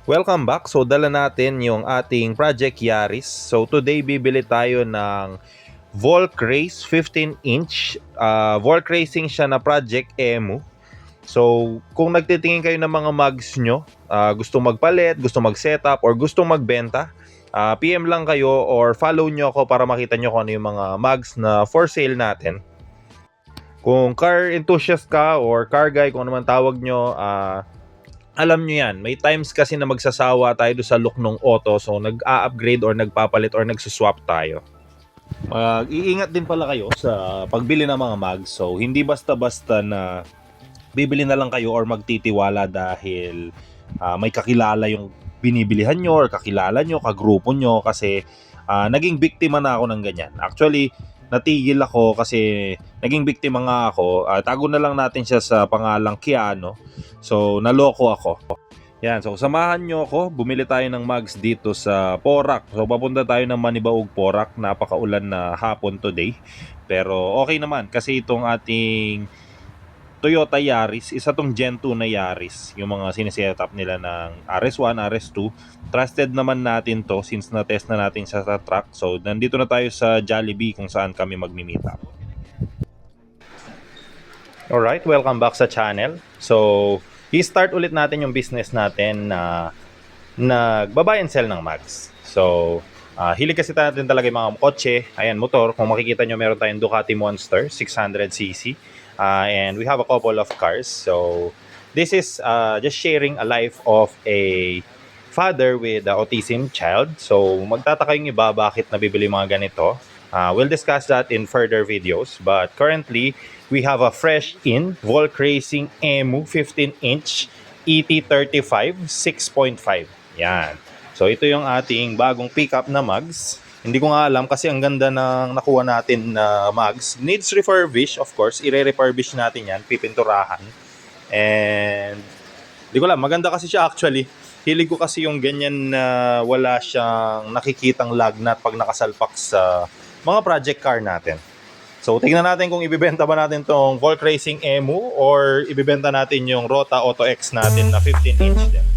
Welcome back. So dala natin yung ating Project Yaris. So today bibili tayo ng Volk Race 15-inch. Volk Racing siya na Project EMU. So kung nagtitingin kayo ng mga mugs nyo, gusto magpalit, gusto mag-setup, or gusto magbenta, PM lang kayo or follow nyo ako para makita nyo kung ano yung mga mugs na for sale natin. Kung car enthusiast ka or car guy, kung ano man tawag nyo, alam nyo yan, may times kasi na magsasawa tayo sa look ng auto, so nag-a-upgrade or nagpapalit or nagsuswap tayo. Iingat din pala kayo sa pagbili ng mga mags, so hindi basta-basta na bibili na lang kayo or magtitiwala dahil may kakilala yung binibilihan nyo or kakilala nyo, kagrupo nyo, kasi naging biktima na ako ng ganyan. Actually, natigil ako kasi naging biktima nga ako. Tago na lang natin siya sa pangalang Keanu. So, naloko ako. Yan, so samahan nyo ako. Bumili tayo ng mugs dito sa Porac. So, papunta tayo ng Manibaog, Porac. Napakaulan na hapon today. Pero okay naman kasi itong ating Toyota Yaris, isa tong Gen 2 na Yaris. Yung mga sinisetup nila ng RS1, RS2. Trusted naman natin to since na-test na natin sa truck. So, nandito na tayo sa Jollibee kung saan kami mag-meet up. Alright, welcome back sa channel. So, i-start ulit natin yung business natin na nagba-buy and sell ng mags. So, hilig kasi natin talaga yung mga kotse. Ayan, motor. Kung makikita nyo, meron tayong Ducati Monster 600cc. And we have a couple of cars. So, this is just sharing a life of a father with an autism child. So, magtataka yung iba bakit nabibili mga ganito. We'll discuss that in further videos. But currently, we have a fresh in Volk Racing EMU 15-inch ET35 6.5. Yan. So, ito yung ating bagong pickup na mugs. Hindi ko nga alam kasi ang ganda ng nakuha natin na mugs. Needs refurbish, of course. Ire-refurbish natin yan, pipinturahan. And hindi ko alam, maganda kasi siya actually. Hilig ko kasi yung ganyan na wala siyang nakikitang lagnat pag nakasalpak sa mga project car natin. So, tingnan natin kung ibibenta ba natin tong Volk Racing EMU or ibibenta natin yung Rota Auto X natin na 15-inch din.